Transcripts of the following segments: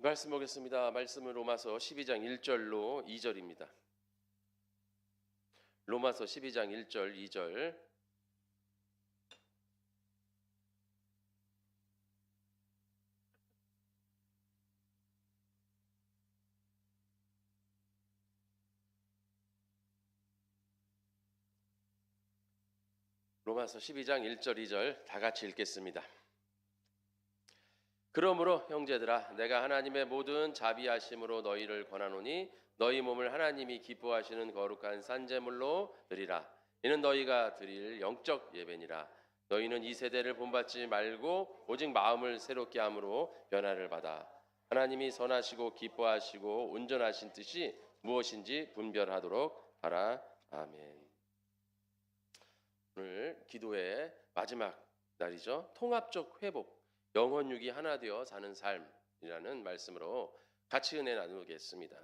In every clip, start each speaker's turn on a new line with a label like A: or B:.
A: 말씀 보겠습니다. 말씀은 로마서 12장 1절로 2절입니다. 로마서 12장 1절 2절. 로마서 12장 1절 2절 다 같이 읽겠습니다. 그러므로 형제들아, 내가 하나님의 모든 자비하심으로 너희를 권하노니 너희 몸을 하나님이 기뻐하시는 거룩한 산제물로 드리라. 이는 너희가 드릴 영적 예배니라. 너희는 이 세대를 본받지 말고 오직 마음을 새롭게 함으로 변화를 받아 하나님이 선하시고 기뻐하시고 온전하신 뜻이 무엇인지 분별하도록 하라. 아멘. 오늘 기도의 마지막 날이죠. 통합적 회복, 영혼육이 하나 되어 사는 삶이라는 말씀으로 같이 은혜 나누겠습니다.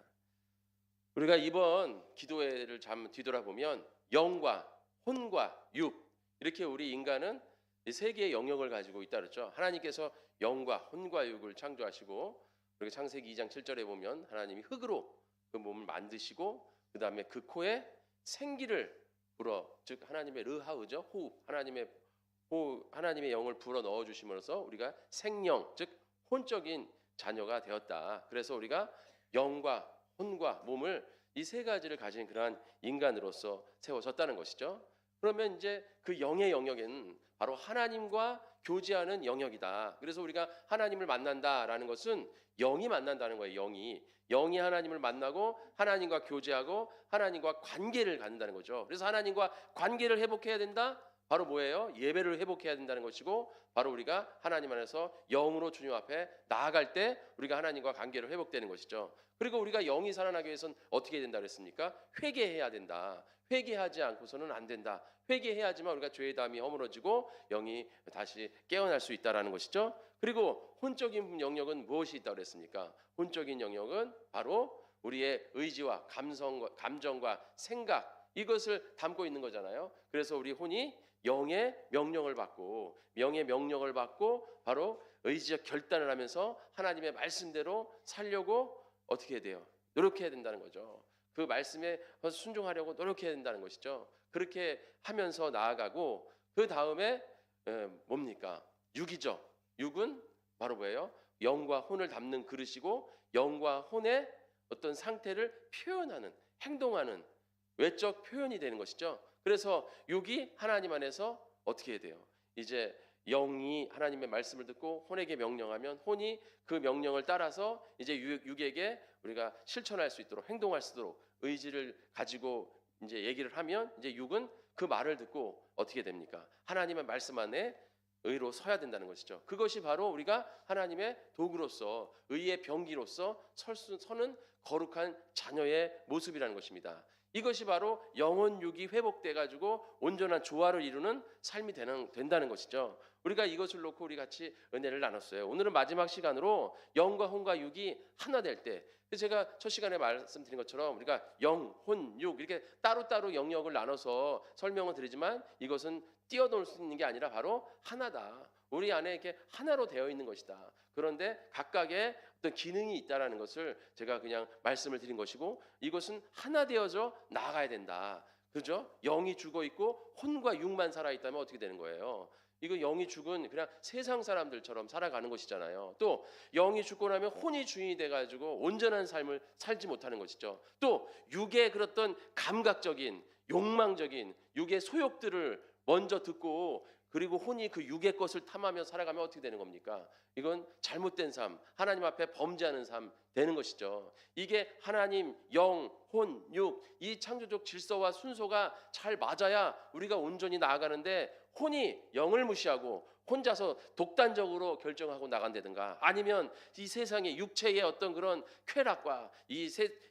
A: 우리가 이번 기도회를 잠 뒤돌아보면 영과 혼과 육, 이렇게 우리 인간은 세 개의 영역을 가지고 있다 그랬죠. 하나님께서 영과 혼과 육을 창조하시고, 그리고 창세기 2장 7절에 보면 하나님이 흙으로 그 몸을 만드시고 그 다음에 그 코에 생기를 불어, 즉 하나님의 르하우죠, 호흡, 하나님의 영을 불어 넣어 주심으로써 우리가 생령, 즉 혼적인 자녀가 되었다. 그래서 우리가 영과 혼과 몸을 이 세 가지를 가진 그러한 인간으로서 세워졌다는 것이죠. 그러면 이제 그 영의 영역에는 바로 하나님과 교제하는 영역이다. 그래서 우리가 하나님을 만난다라는 것은 영이 만난다는 거예요. 영이 하나님을 만나고 하나님과 교제하고 하나님과 관계를 갖는다는 거죠. 그래서 하나님과 관계를 회복해야 된다. 바로 뭐예요? 예배를 회복해야 된다는 것이고, 바로 우리가 하나님 안에서 영으로 주님 앞에 나아갈 때 우리가 하나님과 관계를 회복되는 것이죠. 그리고 우리가 영이 살아나기 위해서는 어떻게 된다 그랬습니까? 회개해야 된다. 회개하지 않고서는 안 된다. 회개해야지만 우리가 죄의 담이 허물어지고 영이 다시 깨어날 수 있다라는 것이죠. 그리고 혼적인 영역은 무엇이 있다고 그랬습니까? 혼적인 영역은 바로 우리의 의지와 감정과 생각, 이것을 담고 있는 거잖아요. 그래서 우리 혼이 영의 명령을 받고 바로 의지적 결단을 하면서 하나님의 말씀대로 살려고 어떻게 해야 돼요? 노력해야 된다는 거죠. 그 말씀에 순종하려고 노력해야 된다는 것이죠. 그렇게 하면서 나아가고, 그 다음에 뭡니까? 육이죠. 육은 바로 뭐예요? 영과 혼을 담는 그릇이고, 영과 혼의 어떤 상태를 표현하는, 행동하는 외적 표현이 되는 것이죠. 그래서 육이 하나님 안에서 어떻게 해야 돼요? 이제 영이 하나님의 말씀을 듣고 혼에게 명령하면 혼이 그 명령을 따라서 이제 육에게 우리가 실천할 수 있도록, 행동할 수 있도록 의지를 가지고 이제 얘기를 하면, 이제 육은 그 말을 듣고 어떻게 됩니까? 하나님의 말씀 안에 의로 서야 된다는 것이죠. 그것이 바로 우리가 하나님의 도구로서, 의의 병기로서 서는 거룩한 자녀의 모습이라는 것입니다. 이것이 바로 영혼육이 회복돼 가지고 온전한 조화를 이루는 삶이 된다는 것이죠. 우리가 이것을 놓고 우리 같이 은혜를 나눴어요. 오늘은 마지막 시간으로 영과 혼과 육이 하나 될 때, 제가 첫 시간에 말씀드린 것처럼 우리가 영, 혼, 육 이렇게 따로따로 영역을 나눠서 설명을 드리지만, 이것은 뛰어놀 수 있는 게 아니라 바로 하나다. 우리 안에 이렇게 하나로 되어 있는 것이다. 그런데 각각의 어떤 기능이 있다라는 것을 제가 그냥 말씀을 드린 것이고, 이것은 하나 되어져 나아가야 된다. 그죠? 영이 죽어 있고 혼과 육만 살아 있다면 어떻게 되는 거예요? 이거 영이 죽은 그냥 세상 사람들처럼 살아가는 것이잖아요. 또 영이 죽고 나면 혼이 주인이 돼가지고 온전한 삶을 살지 못하는 것이죠. 또 육의 그랬던 감각적인, 욕망적인 육의 소욕들을 먼저 듣고, 그리고 혼이 그 육의 것을 탐하며 살아가면 어떻게 되는 겁니까? 이건 잘못된 삶, 하나님 앞에 범죄하는 삶 되는 것이죠. 이게 하나님, 영, 혼, 육, 이 창조적 질서와 순서가 잘 맞아야 우리가 온전히 나아가는데, 혼이 영을 무시하고 혼자서 독단적으로 결정하고 나간다든가, 아니면 이 세상의 육체의 어떤 그런 쾌락과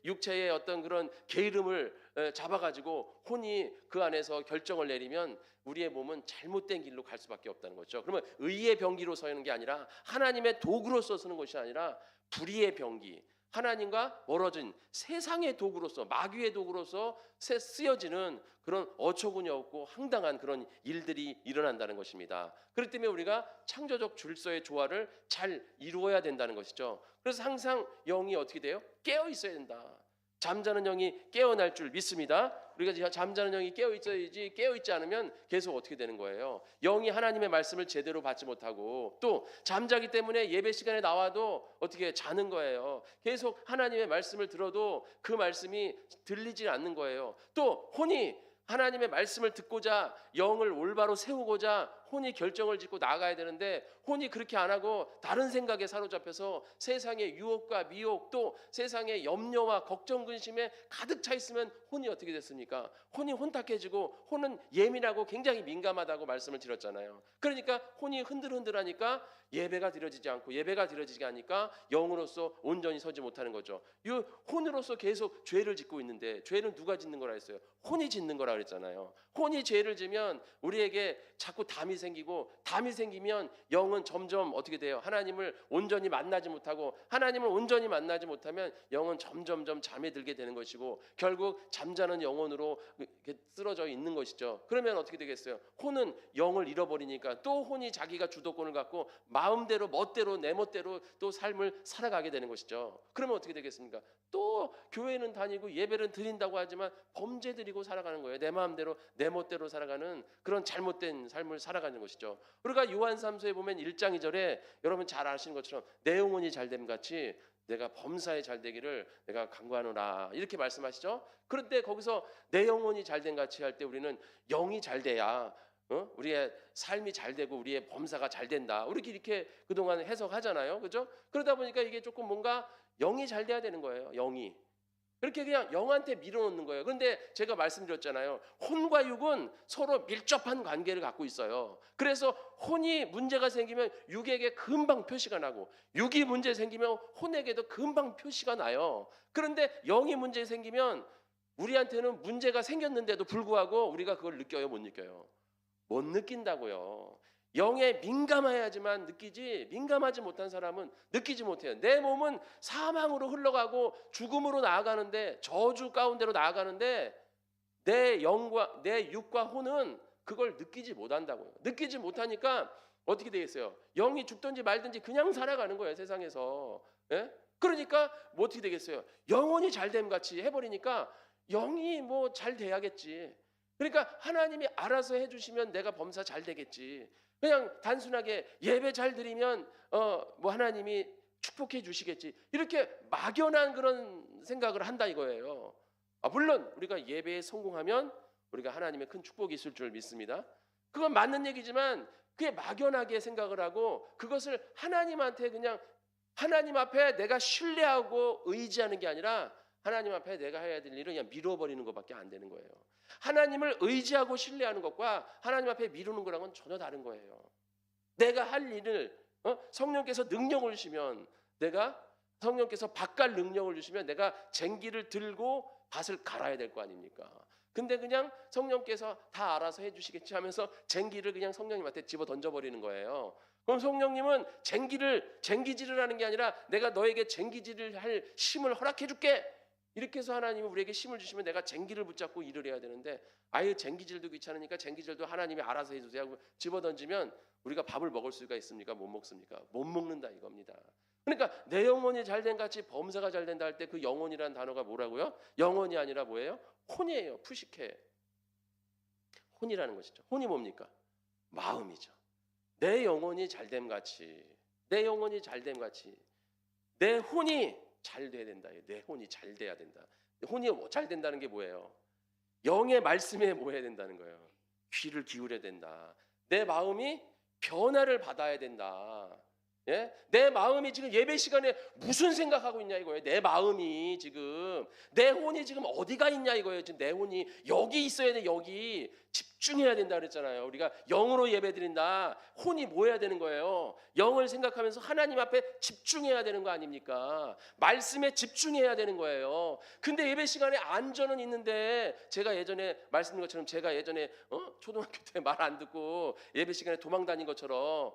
A: 육체의 어떤 그런 게으름을 잡아가지고 혼이 그 안에서 결정을 내리면 우리의 몸은 잘못된 길로 갈 수밖에 없다는 거죠. 그러면 의의 병기로 서는 게 아니라, 하나님의 도구로서 서는 것이 아니라 불의의 병기, 하나님과 멀어진 세상의 도구로서, 마귀의 도구로서 쓰여지는 그런 어처구니 없고 황당한 그런 일들이 일어난다는 것입니다. 그렇기 때문에 우리가 창조적 질서의 조화를 잘 이루어야 된다는 것이죠. 그래서 항상 영이 어떻게 돼요? 깨어 있어야 된다. 잠자는 영이 깨어날 줄 믿습니다. 우리가 잠자는 영이 깨어 있어야지, 깨어 있지 않으면 계속 어떻게 되는 거예요? 영이 하나님의 말씀을 제대로 받지 못하고 또 잠자기 때문에 예배 시간에 나와도 어떻게 자는 거예요. 계속 하나님의 말씀을 들어도 그 말씀이 들리지 않는 거예요. 또 혼이 하나님의 말씀을 듣고자 영을 올바로 세우고자 혼이 결정을 짓고 나가야 되는데 혼이 그렇게 안 하고 다른 생각에 사로잡혀서 세상의 유혹과 미혹 또 세상의 염려와 걱정 근심에 가득 차 있으면 혼이 어떻게 됐습니까? 혼이 혼탁해지고 혼은 예민하고 굉장히 민감하다고 말씀을 드렸잖아요. 그러니까 혼이 흔들흔들하니까 예배가 드려지지 않고 예배가 드려지지 않으니까 영으로서 온전히 서지 못하는 거죠. 이 혼으로서 계속 죄를 짓고 있는데 죄는 누가 짓는 거라 했어요? 혼이 짓는 거라 그랬잖아요. 혼이 죄를 지면 우리에게 자꾸 담이 생기고 담이 생기면 영은 점점 어떻게 돼요? 하나님을 온전히 만나지 못하고 하나님을 온전히 만나지 못하면 영은 점점점 잠에 들게 되는 것이고 결국 잠자는 영혼으로 쓰러져 있는 것이죠. 그러면 어떻게 되겠어요? 혼은 영을 잃어버리니까 또 혼이 자기가 주도권을 갖고 마음대로 멋대로 내 멋대로 또 삶을 살아가게 되는 것이죠. 그러면 어떻게 되겠습니까? 또 교회는 다니고 예배를 드린다고 하지만 범죄 드리고 살아가는 거예요. 내 마음대로 내 멋대로 살아가는 그런 잘못된 삶을 살아가는 것이죠. 우리가 요한 3서에 보면 1장 2절에 여러분 잘 아시는 것처럼 내 영혼이 잘됨 같이 내가 범사에 잘되기를 내가 간구하노라 이렇게 말씀하시죠. 그런데 거기서 내 영혼이 잘됨 같이 할 때 우리는 영이 잘돼야 우리의 삶이 잘 되고 우리의 범사가 잘 된다. 이렇게 그동안 해석하잖아요. 그죠? 그러다 보니까 이게 조금 뭔가 영이 잘 돼야 되는 거예요. 영이. 그렇게 그냥 영한테 밀어놓는 거예요. 그런데 제가 말씀드렸잖아요. 혼과 육은 서로 밀접한 관계를 갖고 있어요. 그래서 혼이 문제가 생기면 육에게 금방 표시가 나고 육이 문제 생기면 혼에게도 금방 표시가 나요. 그런데 영이 문제 생기면 우리한테는 문제가 생겼는데도 불구하고 우리가 그걸 느껴요? 못 느껴요? 못 느낀다고요. 영에 민감해야지만 느끼지 민감하지 못한 사람은 느끼지 못해요. 내 몸은 사망으로 흘러가고 죽음으로 나아가는데 저주 가운데로 나아가는데 내 영과 내 육과 혼은 그걸 느끼지 못한다고요. 느끼지 못하니까 어떻게 되겠어요? 영이 죽든지 말든지 그냥 살아가는 거예요. 세상에서. 예? 그러니까 뭐 어떻게 되겠어요? 영혼이 잘됨 같이 해버리니까 영이 뭐 잘 돼야겠지. 그러니까 하나님이 알아서 해주시면 내가 범사 잘 되겠지. 그냥 단순하게 예배 잘 드리면 뭐 하나님이 축복해 주시겠지. 이렇게 막연한 그런 생각을 한다 이거예요. 물론 우리가 예배에 성공하면 우리가 하나님의 큰 축복이 있을 줄 믿습니다. 그건 맞는 얘기지만 그게 막연하게 생각을 하고 그것을 하나님한테 그냥 하나님 앞에 내가 신뢰하고 의지하는 게 아니라 하나님 앞에 내가 해야 될 일을 그냥 미뤄버리는 것밖에 안 되는 거예요. 하나님을 의지하고 신뢰하는 것과 하나님 앞에 미루는 거랑은 전혀 다른 거예요. 내가 할 일을 성령께서 능력을 주시면 내가 성령께서 밭갈 능력을 주시면 내가 쟁기를 들고 밭을 갈아야 될 거 아닙니까? 근데 그냥 성령께서 다 알아서 해주시겠지 하면서 쟁기를 그냥 성령님한테 집어 던져버리는 거예요. 그럼 성령님은 쟁기질을 하는 게 아니라 내가 너에게 쟁기질을 할 힘을 허락해 줄게. 이렇게 해서 하나님이 우리에게 힘을 주시면 내가 쟁기를 붙잡고 일을 해야 되는데 아예 쟁기질도 귀찮으니까 쟁기질도 하나님이 알아서 해주세요 하고 집어던지면 우리가 밥을 먹을 수가 있습니까? 못 먹습니까? 못 먹는다 이겁니다. 그러니까 내 영혼이 잘된 같이 범사가 잘 된다 할 때 그 영혼이라는 단어가 뭐라고요? 영혼이 아니라 뭐예요? 혼이에요. 푸시케. 혼이라는 것이죠. 혼이 뭡니까? 마음이죠. 내 영혼이 잘됨 같이 내 영혼이 잘됨 같이 내 혼이 잘 돼야 된다. 내 혼이 잘 돼야 된다. 혼이 잘 된다는 게 뭐예요? 영의 말씀에 뭐 해야 된다는 거예요? 귀를 기울여야 된다. 내 마음이 변화를 받아야 된다. 예? 내 마음이 지금 예배 시간에 무슨 생각하고 있냐 이거예요. 내 마음이 지금 내 혼이 지금 어디가 있냐 이거예요. 지금 내 혼이 여기 있어야 돼. 여기 집중해야 된다 그랬잖아요. 우리가 영으로 예배 드린다. 혼이 뭐 해야 되는 거예요? 영을 생각하면서 하나님 앞에 집중해야 되는 거 아닙니까? 말씀에 집중해야 되는 거예요. 근데 예배 시간에 안전은 있는데 제가 예전에 말씀드린 것처럼 제가 예전에 초등학교 때 말 안 듣고 예배 시간에 도망 다닌 것처럼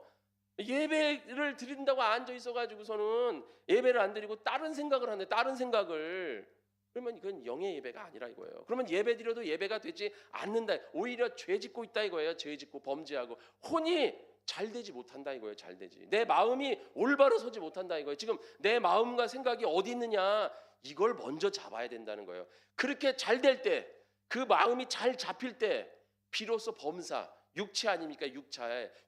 A: 예배를 드린다고 앉아 있어가지고서는 예배를 안 드리고 다른 생각을 하는데 다른 생각을 그러면 이건 영의 예배가 아니라 이거예요. 그러면 예배 드려도 예배가 되지 않는다. 오히려 죄 짓고 있다 이거예요. 죄 짓고 범죄하고 혼이 잘 되지 못한다 이거예요. 잘 되지. 내 마음이 올바로 서지 못한다 이거예요. 지금 내 마음과 생각이 어디 있느냐 이걸 먼저 잡아야 된다는 거예요. 그렇게 잘 될 때, 그 마음이 잘 잡힐 때 비로소 범사, 육체 아닙니까?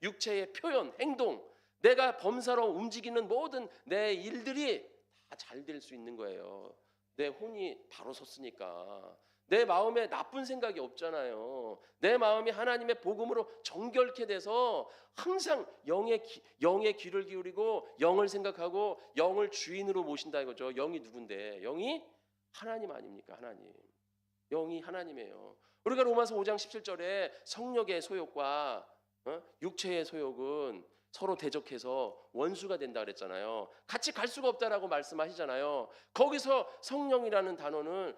A: 육체의 표현, 행동, 내가 범사로 움직이는 모든 내 일들이 다 잘 될 수 있는 거예요. 내 혼이 바로 섰으니까. 내 마음에 나쁜 생각이 없잖아요. 내 마음이 하나님의 복음으로 정결케 돼서 항상 영의 귀를 기울이고 영을 생각하고 영을 주인으로 모신다 이거죠. 영이 누군데? 영이 하나님 아닙니까? 하나님. 영이 하나님이에요. 우리가 로마서 5장 17절에 성령의 소욕과 육체의 소욕은 서로 대적해서 원수가 된다 그랬잖아요. 같이 갈 수가 없다라고 말씀하시잖아요. 거기서 성령이라는 단어는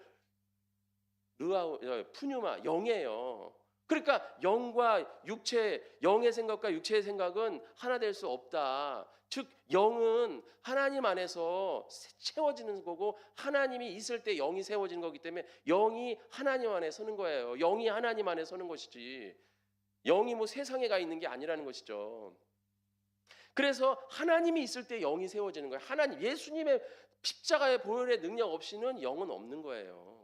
A: 푸뉴마, 영이에요. 그러니까 영과 육체, 영의 생각과 육체의 생각은 하나 될 수 없다. 즉 영은 하나님 안에서 채워지는 거고 하나님이 있을 때 영이 세워지는 거기 때문에 영이 하나님 안에 서는 거예요. 영이 하나님 안에 서는 것이지 영이 뭐 세상에 가 있는 게 아니라는 것이죠. 그래서 하나님이 있을 때 영이 세워지는 거예요. 하나님, 예수님의 십자가의 보혈의 능력 없이는 영은 없는 거예요.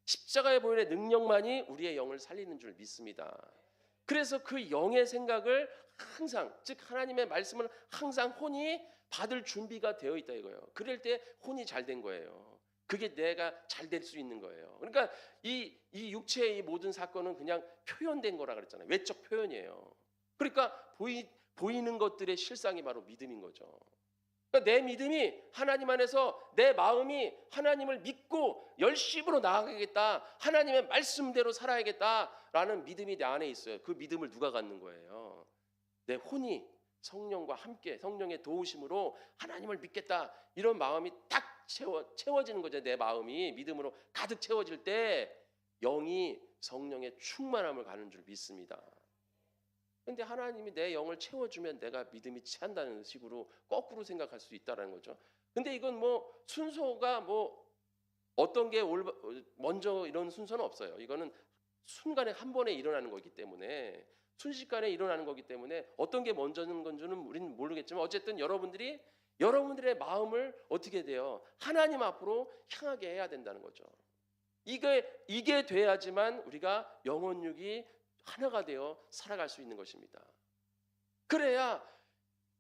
A: 십자가의 보혈의 능력만이 우리의 영을 살리는 줄 믿습니다. 그래서 그 영의 생각을 항상, 즉 하나님의 말씀을 항상 혼이 받을 준비가 되어 있다 이거예요. 그럴 때 혼이 잘 된 거예요. 그게 내가 잘 될 수 있는 거예요. 그러니까 이 육체의 이 모든 사건은 그냥 표현된 거라 그랬잖아요. 외적 표현이에요. 그러니까 보이는 것들의 실상이 바로 믿음인 거죠. 그러니까 내 믿음이 하나님 안에서 내 마음이 하나님을 믿고 열심으로 나아가겠다. 하나님의 말씀대로 살아야겠다라는 믿음이 내 안에 있어요. 그 믿음을 누가 갖는 거예요? 내 혼이 성령과 함께 성령의 도우심으로 하나님을 믿겠다. 이런 마음이 딱 채워지는 거죠. 내 마음이 믿음으로 가득 채워질 때 영이 성령의 충만함을 가는 줄 믿습니다. 근데 하나님이 내 영을 채워주면 내가 믿음이 찬다는 식으로 거꾸로 생각할 수 있다는 거죠. 근데 이건 뭐 순서가 뭐 어떤 게 먼저 이런 순서는 없어요. 이거는 순간에 한 번에 일어나는 거기 때문에 순식간에 일어나는 거기 때문에 어떤 게 먼저는 건지는 우리는 모르겠지만 어쨌든 여러분들의 마음을 어떻게 돼요? 하나님 앞으로 향하게 해야 된다는 거죠. 이게 돼야지만 우리가 영혼육이 하나가 되어 살아갈 수 있는 것입니다. 그래야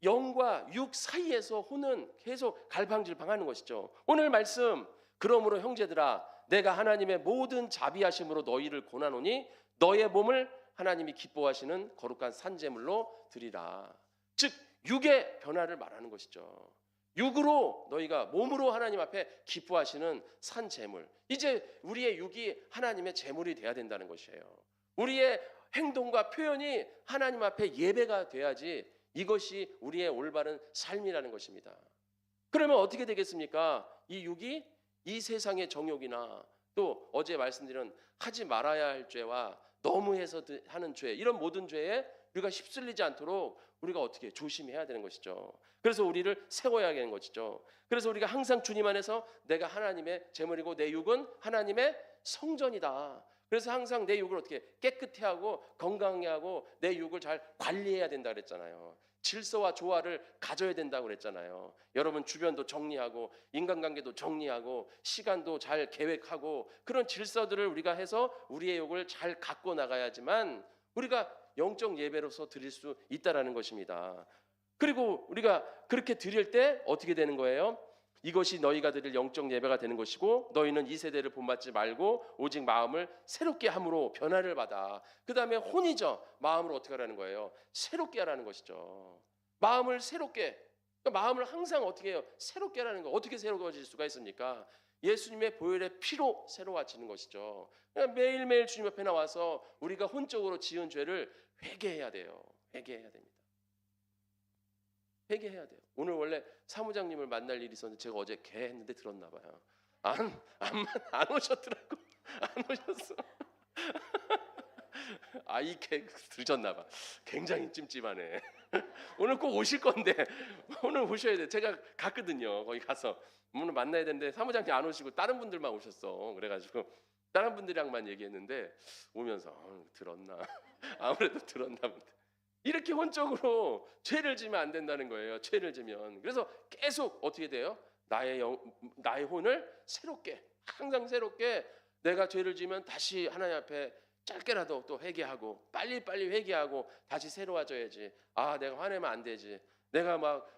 A: 영과 육 사이에서 혼은 계속 갈팡질팡하는 것이죠. 오늘 말씀, 그러므로 형제들아 내가 하나님의 모든 자비하심으로 너희를 고난하노니 너의 몸을 하나님이 기뻐하시는 거룩한 산제물로 드리라. 즉 육의 변화를 말하는 것이죠. 육으로 너희가 몸으로 하나님 앞에 기뻐하시는 산제물. 이제 우리의 육이 하나님의 제물이 돼야 된다는 것이에요. 우리의 행동과 표현이 하나님 앞에 예배가 돼야지 이것이 우리의 올바른 삶이라는 것입니다. 그러면 어떻게 되겠습니까? 이 육이 이 세상의 정욕이나 또 어제 말씀드린 하지 말아야 할 죄와 너무해서 하는 죄, 이런 모든 죄에 우리가 휩쓸리지 않도록 우리가 어떻게 조심해야 되는 것이죠. 그래서 우리를 세워야 하는 것이죠. 그래서 우리가 항상 주님 안에서 내가 하나님의 제물이고 내 육은 하나님의 성전이다. 그래서 항상 내 육을 어떻게 깨끗해 하고 건강해 하고 내 육을 잘 관리해야 된다 그랬잖아요. 질서와 조화를 가져야 된다고 그랬잖아요. 여러분 주변도 정리하고 인간관계도 정리하고 시간도 잘 계획하고 그런 질서들을 우리가 해서 우리의 육을 잘 갖고 나가야지만 우리가 영적 예배로서 드릴 수 있다라는 것입니다. 그리고 우리가 그렇게 드릴 때 어떻게 되는 거예요? 이것이 너희가 드릴 영적 예배가 되는 것이고 너희는 이 세대를 본받지 말고 오직 마음을 새롭게 함으로 변화를 받아. 그 다음에 혼이죠. 마음을 어떻게 하라는 거예요? 새롭게 하라는 것이죠. 마음을 새롭게, 그러니까 마음을 항상 어떻게 해요? 새롭게 하라는 거. 어떻게 새로워질 수가 있습니까? 예수님의 보혈의 피로 새로워지는 것이죠. 그러니까 매일매일 주님 앞에 나와서 우리가 혼적으로 지은 죄를 회개해야 돼요. 회개해야 됩니다. 회개해야 돼요. 오늘 원래 사무장님을 만날 일이 있었는데 제가 어제 개 했는데 들었나 봐요. 안 오셨더라고. 안 오셨어. 이 개 들으셨나 봐. 굉장히 찜찜하네. 오늘 꼭 오실 건데 오늘 오셔야 돼. 제가 갔거든요. 거기 가서 오늘 만나야 되는데 사무장님 안 오시고 다른 분들만 오셨어. 그래가지고 다른 분들이랑만 얘기했는데 오면서 들었나 아무래도 들었나 본데 이렇게 혼적으로 죄를 지면 안 된다는 거예요. 죄를 지면. 그래서 계속 어떻게 돼요? 나의 혼을 새롭게 항상 새롭게 내가 죄를 지면 다시 하나님 앞에 짧게라도 또 회개하고 빨리 회개하고 다시 새로워져야지. 아, 내가 화내면 안 되지. 내가 막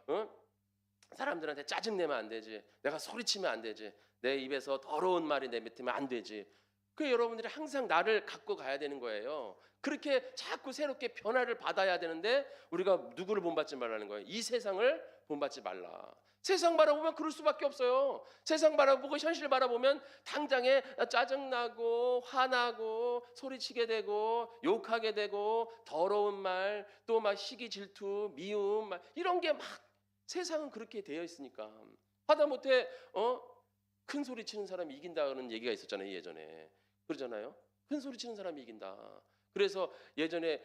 A: 사람들한테 짜증내면 안 되지. 내가 소리치면 안 되지. 내 입에서 더러운 말이 내뱉으면 안 되지. 그 여러분들이 항상 나를 갖고 가야 되는 거예요. 그렇게 자꾸 새롭게 변화를 받아야 되는데 우리가 누구를 본받지 말라는 거예요. 이 세상을 본받지 말라. 세상 바라보면 그럴 수밖에 없어요. 세상 바라보고 현실 바라보면 당장에 짜증나고 화나고 소리치게 되고 욕하게 되고 더러운 말 또 막 시기 질투 미움 이런 게 막 세상은 그렇게 되어 있으니까 하다못해 큰 소리 치는 사람이 이긴다는 얘기가 있었잖아요. 예전에 그러잖아요. 큰 소리 치는 사람이 이긴다. 그래서 예전에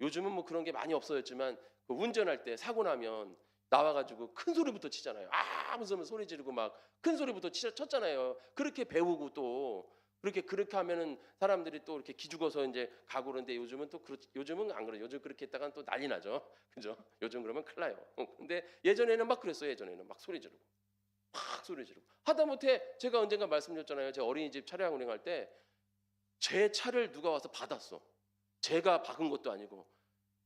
A: 요즘은 뭐 그런 게 많이 없어졌지만 운전할 때 사고 나면 나와가지고 큰 소리부터 치잖아요. 무슨 소리 지르고 막 큰 소리부터 쳤잖아요. 그렇게 배우고 또 그렇게 하면은 사람들이 또 이렇게 기죽어서 이제 가고 그러는데 요즘은 안 그래요. 요즘 그렇게 했다간 또 난리 나죠. 그죠? 요즘 그러면 큰일 나요. 근데 예전에는 막 그랬어요. 예전에는 막 소리 지르고 하다못해 제가 언젠가 말씀드렸잖아요. 제 어린이집 차량 운행할 때 제 차를 누가 와서 받았어. 제가 박은 것도 아니고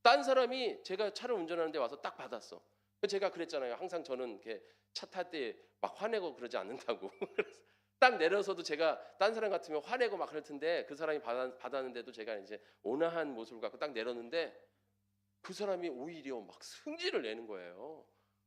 A: 딴 사람이 제가 차를 운전하는데 와서 딱 받았어. 제가 그랬잖아요. 항상 저는 이렇게 차 탈 때 막 화내고 그러지 않는다고. 그래서 딱 내려서도 제가 딴 사람 같으면 화내고 막 그럴 텐데 그 사람이 받았는데도 제가 이제 온화한 모습을 갖고 딱 내렸는데 그 사람이 오히려 막 승질을 내는 거예요.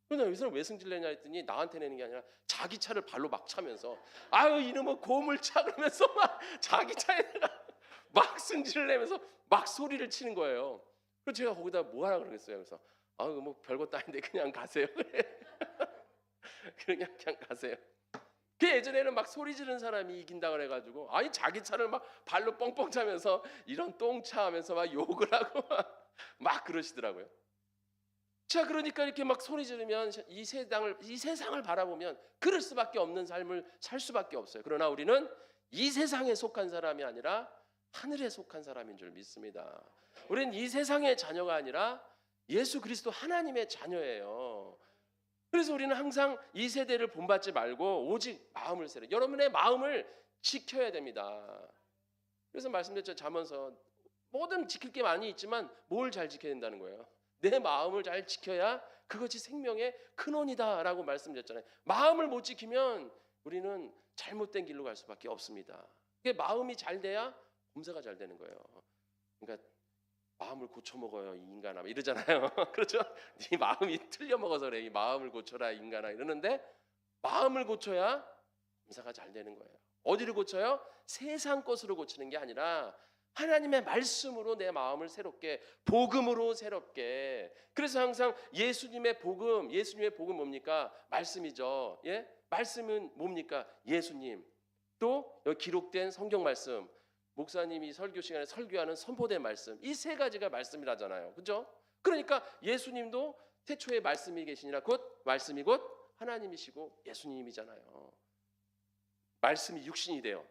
A: 그래서 이 사람 왜 승질 내냐 했더니 나한테 내는 게 아니라 자기 차를 발로 막 차면서 아유 이놈의 고물차 그러면서 막 자기 차에다가 막 승질을 내면서 막 소리를 치는 거예요. 그래서 제가 거기다 뭐 하라 그러겠어요. 그래서 뭐 별것도 아닌데 그냥 가세요. 그냥 가세요. 그 예전에는 막 소리 지르는 사람이 이긴다 그래가지고 아니 자기 차를 막 발로 뻥뻥 차면서 이런 똥차 하면서 막 욕을 하고 막 그러시더라고요. 자, 그러니까 이렇게 막 소리 지르면 이 세상을 바라보면 그럴 수밖에 없는 삶을 살 수밖에 없어요. 그러나 우리는 이 세상에 속한 사람이 아니라 하늘에 속한 사람인 줄 믿습니다. 우리는 이 세상의 자녀가 아니라 예수 그리스도 하나님의 자녀예요. 그래서 우리는 항상 이 세대를 본받지 말고 오직 마음을 세려. 여러분의 마음을 지켜야 됩니다. 그래서 말씀드렸죠. 잠언서 뭐든 지킬 게 많이 있지만 뭘 잘 지켜야 된다는 거예요. 내 마음을 잘 지켜야 그것이 생명의 근원이다라고 말씀드렸잖아요. 마음을 못 지키면 우리는 잘못된 길로 갈 수밖에 없습니다. 마음이 잘 돼야 범사가 잘 되는 거예요. 그러니까 마음을 고쳐 먹어요 이 인간아 이러잖아요. 그렇죠? 네 마음이 틀려 먹어서 그래. 이 마음을 고쳐라 인간아 이러는데 마음을 고쳐야 범사가 잘 되는 거예요. 어디를 고쳐요? 세상 것으로 고치는 게 아니라 하나님의 말씀으로 내 마음을 새롭게 복음으로 새롭게. 그래서 항상 예수님의 복음 뭡니까? 말씀이죠. 예? 말씀은 뭡니까? 예수님. 또 여기 기록된 성경 말씀. 목사님이 설교 시간에 설교하는 선포된 말씀. 이 세 가지가 말씀이라잖아요. 그죠? 그러니까 예수님도 태초에 말씀이 계시니라 곧 말씀이 곧 하나님이시고 예수님이잖아요. 말씀이 육신이 돼요.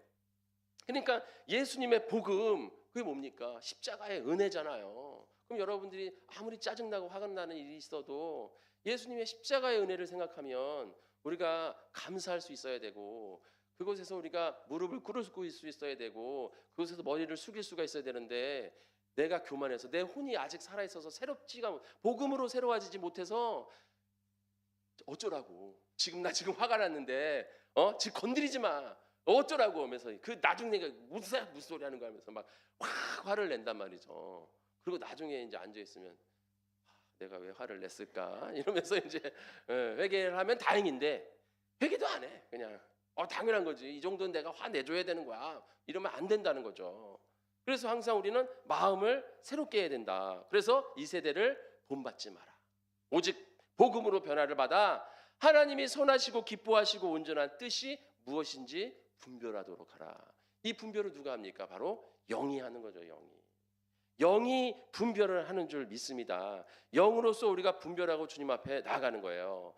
A: 그러니까 예수님의 복음 그게 뭡니까? 십자가의 은혜잖아요. 그럼 여러분들이 아무리 짜증나고 화가 나는 일이 있어도 예수님의 십자가의 은혜를 생각하면 우리가 감사할 수 있어야 되고 그곳에서 우리가 무릎을 꿇을 수 있어야 되고 그곳에서 머리를 숙일 수가 있어야 되는데 내가 교만해서 내 혼이 아직 살아있어서 새롭지가 복음으로 새로워지지 못해서 어쩌라고 지금 화가 났는데 지금 건드리지 마 어쩌라고 하면서 그 나중에 내가 무슨 소리 하는 거 하면서 막 화를 낸단 말이죠. 그리고 나중에 이제 앉아 있으면 내가 왜 화를 냈을까 이러면서 이제 회개를 하면 다행인데 회개도 안 해. 그냥 당연한 거지. 이 정도는 내가 화 내줘야 되는 거야. 이러면 안 된다는 거죠. 그래서 항상 우리는 마음을 새롭게 해야 된다. 그래서 이 세대를 본받지 마라. 오직 복음으로 변화를 받아 하나님이 선하시고 기뻐하시고 온전한 뜻이 무엇인지 분별하도록 하라. 이 분별을 누가 합니까? 바로 영이 하는 거죠. 영이 분별을 하는 줄 믿습니다. 영으로서 우리가 분별하고 주님 앞에 나아가는 거예요.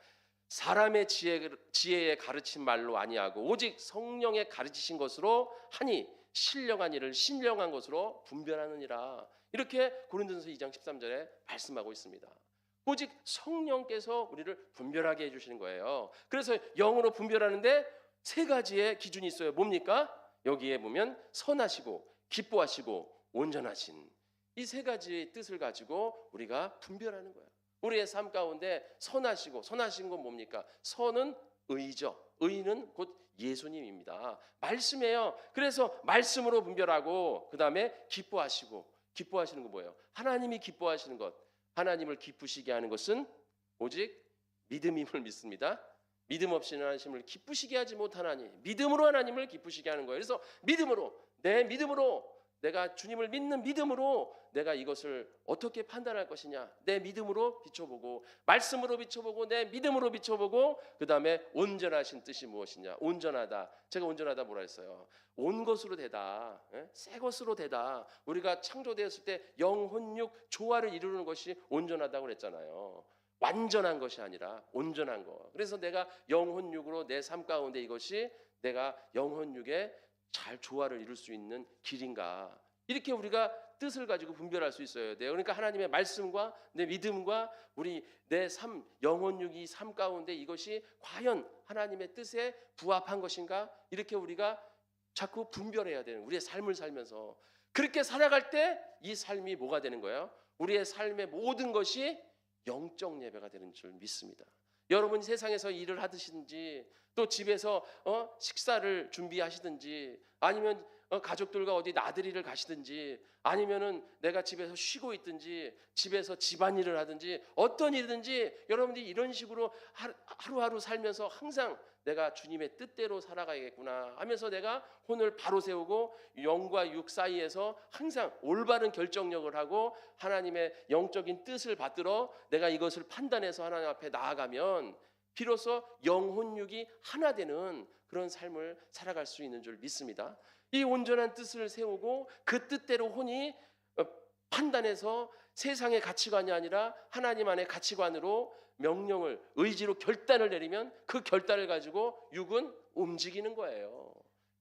A: 사람의 지혜에 가르친 말로 아니하고 오직 성령의 가르치신 것으로 하니 신령한 일을 신령한 것으로 분별하느니라. 이렇게 고린도전서 2장 13절에 말씀하고 있습니다. 오직 성령께서 우리를 분별하게 해주시는 거예요. 그래서 영으로 분별하는데 세 가지의 기준이 있어요. 뭡니까? 여기에 보면 선하시고 기뻐하시고 온전하신 이 세 가지의 뜻을 가지고 우리가 분별하는 거예요. 우리의 삶 가운데 선하신 건 뭡니까? 선은 의죠. 의는 곧 예수님입니다. 말씀이에요. 그래서 말씀으로 분별하고 그 다음에 기뻐하시는 거 뭐예요? 하나님이 기뻐하시는 것. 하나님을 기쁘시게 하는 것은 오직 믿음임을 믿습니다. 믿음 없이는 하나님을 기쁘시게 하지 못하나니 믿음으로 하나님을 기쁘시게 하는 거예요. 그래서 내 믿음으로 내가 주님을 믿는 믿음으로 내가 이것을 어떻게 판단할 것이냐. 내 믿음으로 비춰보고 말씀으로 비춰보고 내 믿음으로 비춰보고 그 다음에 온전하신 뜻이 무엇이냐. 온전하다. 제가 온전하다 뭐라 했어요? 온 것으로 되다. 새 것으로 되다. 우리가 창조되었을 때 영혼육 조화를 이루는 것이 온전하다고 그랬잖아요. 완전한 것이 아니라 온전한 거. 그래서 내가 영혼육으로 내 삶 가운데 이것이 내가 영혼육에 잘 조화를 이룰 수 있는 길인가. 이렇게 우리가 뜻을 가지고 분별할 수 있어야 돼요. 그러니까 하나님의 말씀과 내 믿음과 우리 내 삶, 영혼육이 삶 가운데 이것이 과연 하나님의 뜻에 부합한 것인가? 이렇게 우리가 자꾸 분별해야 되는 우리의 삶을 살면서 그렇게 살아갈 때 이 삶이 뭐가 되는 거예요? 우리의 삶의 모든 것이 영적 예배가 되는 줄 믿습니다. 여러분이 세상에서 일을 하시든지 또 집에서 식사를 준비하시든지 아니면 가족들과 어디 나들이를 가시든지 아니면은 내가 집에서 쉬고 있든지 집에서 집안일을 하든지 어떤 일이든지 여러분들이 이런 식으로 하루하루 살면서 항상 내가 주님의 뜻대로 살아가야겠구나 하면서 내가 혼을 바로 세우고 영과 육 사이에서 항상 올바른 결정력을 하고 하나님의 영적인 뜻을 받들어 내가 이것을 판단해서 하나님 앞에 나아가면 비로소 영혼육이 하나 되는 그런 삶을 살아갈 수 있는 줄 믿습니다. 이 온전한 뜻을 세우고 그 뜻대로 혼이 판단해서 세상의 가치관이 아니라 하나님 안의 가치관으로 명령을 의지로 결단을 내리면 그 결단을 가지고 육은 움직이는 거예요.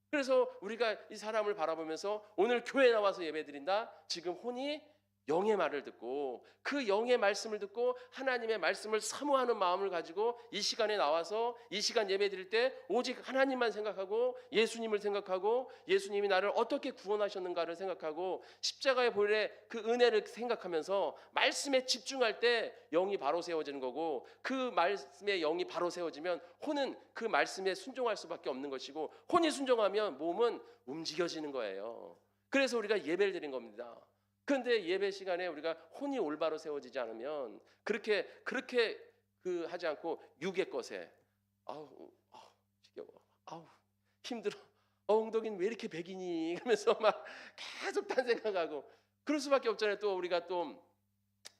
A: 그래서 우리가 이 사람을 바라보면서 오늘 교회 나와서 예배드린다. 지금 혼이 영의 말을 듣고 그 영의 말씀을 듣고 하나님의 말씀을 사모하는 마음을 가지고 이 시간에 나와서 이 시간 예배드릴 때 오직 하나님만 생각하고 예수님을 생각하고 예수님이 나를 어떻게 구원하셨는가를 생각하고 십자가의 보혈의 그 은혜를 생각하면서 말씀에 집중할 때 영이 바로 세워지는 거고 그 말씀에 영이 바로 세워지면 혼은 그 말씀에 순종할 수밖에 없는 것이고 혼이 순종하면 몸은 움직여지는 거예요. 그래서 우리가 예배를 드린 겁니다. 그런데 예배 시간에 우리가 혼이 올바로 세워지지 않으면 그렇게 하지 않고 육의 것에 아우 지겨워, 아우 힘들어, 엉덩이는 왜 이렇게 백이니 그러면서 막 계속 딴 생각하고 그럴 수밖에 없잖아요. 또 우리가 또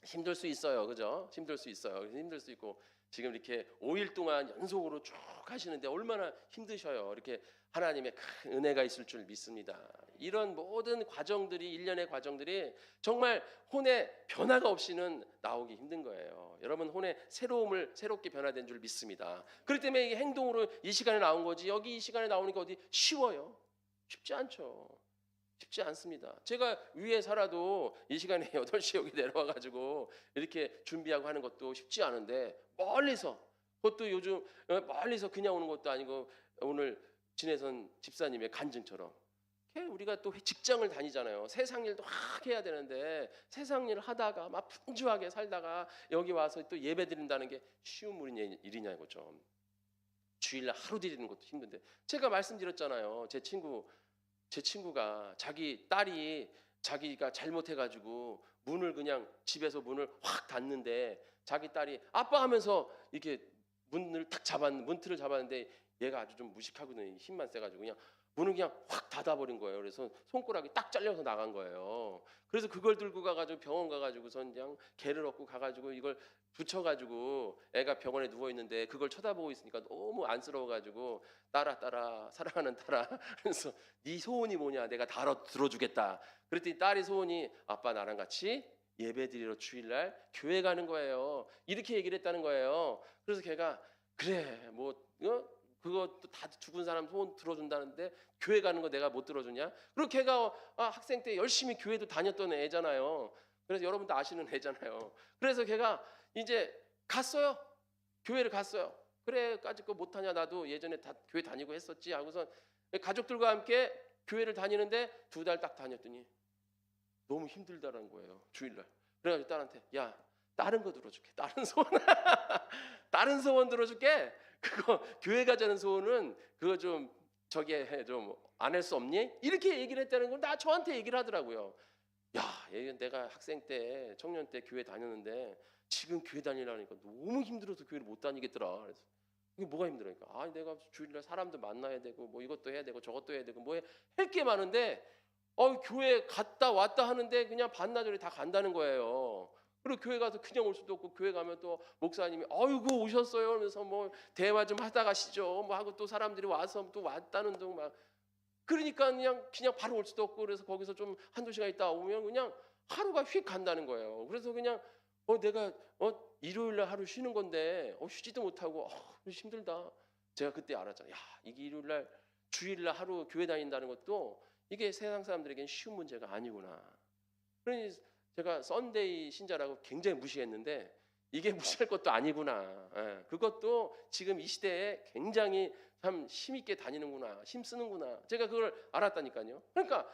A: 힘들 수 있어요, 그죠? 힘들 수 있어요. 힘들 수 있고 지금 이렇게 5일 동안 연속으로 쭉 하시는데 얼마나 힘드셔요. 이렇게 하나님의 큰 은혜가 있을 줄 믿습니다. 이런 모든 과정들이 일련의 과정들이 정말 혼의 변화가 없이는 나오기 힘든 거예요. 여러분 혼의 새롭게 변화된 줄 믿습니다. 그렇기 때문에 이 행동으로 이 시간에 나온 거지 여기 이 시간에 나오니까 어디 쉬워요? 쉽지 않죠. 쉽지 않습니다. 제가 위에 살아도 이 시간에 8시에 여기 내려와가지고 이렇게 준비하고 하는 것도 쉽지 않은데 멀리서 그것도 요즘 멀리서 그냥 오는 것도 아니고 오늘 진해선 집사님의 간증처럼 우리가 또 직장을 다니잖아요. 세상 일도 확 해야 되는데 세상 일을 하다가 막 분주하게 살다가 여기 와서 또 예배 드린다는 게 쉬운 일이냐 이거죠. 주일날 하루 드리는 것도 힘든데 제가 말씀드렸잖아요. 제 친구가 자기 딸이 자기가 잘못해가지고 문을 집에서 문을 확 닫는데 자기 딸이 아빠 하면서 이렇게 문틀을 잡았는데 얘가 아주 좀 무식하거든요. 힘만 세가지고 그냥 문을 그냥 확 닫아버린 거예요. 그래서 손가락이 딱 잘려서 나간 거예요. 그래서 그걸 들고 가가지고 병원 가가지고선 그냥 개를 얻고 가가지고 이걸 붙여가지고 애가 병원에 누워 있는데 그걸 쳐다보고 있으니까 너무 안쓰러워가지고 딸아 사랑하는 딸아 그래서 네 소원이 뭐냐 내가 다 들어주겠다. 그랬더니 딸이 소원이 아빠 나랑 같이 예배드리러 주일날 교회 가는 거예요. 이렇게 얘기를 했다는 거예요. 그래서 걔가 그래 뭐 그것도 다 죽은 사람 소원 들어준다는데 교회 가는 거 내가 못 들어주냐? 그리고 걔가 학생 때 열심히 교회도 다녔던 애잖아요. 그래서 여러분도 아시는 애잖아요. 그래서 걔가 이제 갔어요. 교회를 갔어요. 그래 까짓 거 못하냐 나도 예전에 다 교회 다니고 했었지 하고서 가족들과 함께 교회를 다니는데 2달 딱 다녔더니 너무 힘들다는 거예요. 주일날. 그래가지고 딸한테 야 다른 거 들어줄게. 다른 소원 다른 소원 들어줄게. 그거 교회 가자는 소원은 그거 좀 저기 좀 안 할 수 없니? 이렇게 얘기를 했다는 걸 나 저한테 얘기를 하더라고요. 야, 내가 학생 때 청년 때 교회 다녔는데 지금 교회 다니라니까 너무 힘들어서 교회를 못 다니겠더라. 그래서 이게 뭐가 힘들으니까 내가 주일날 사람들 만나야 되고 뭐 이것도 해야 되고 저것도 해야 되고 뭐 할 게 많은데 교회 갔다 왔다 하는데 그냥 반나절이 다 간다는 거예요. 그리고 교회 가서 그냥 올 수도 없고 교회 가면 또 목사님이 아이고 오셨어요 그러면서 뭐 대화 좀 하다 가시죠 뭐 하고 또 사람들이 와서 또 왔다는 둥 막 그러니까 그냥 바로 올 수도 없고 그래서 거기서 좀 한두 시간 있다 오면 그냥 하루가 휙 간다는 거예요. 그래서 그냥 내가 일요일 날 하루 쉬는 건데 쉬지도 못하고 힘들다. 제가 그때 알았잖아요. 야 이게 일요일 날 주일 날 하루 교회 다닌다는 것도 이게 세상 사람들에겐 쉬운 문제가 아니구나. 그러니 제가 썬데이 신자라고 굉장히 무시했는데 이게 무시할 것도 아니구나. 그것도 지금 이 시대에 굉장히 참 힘있게 다니는구나. 힘쓰는구나. 제가 그걸 알았다니까요. 그러니까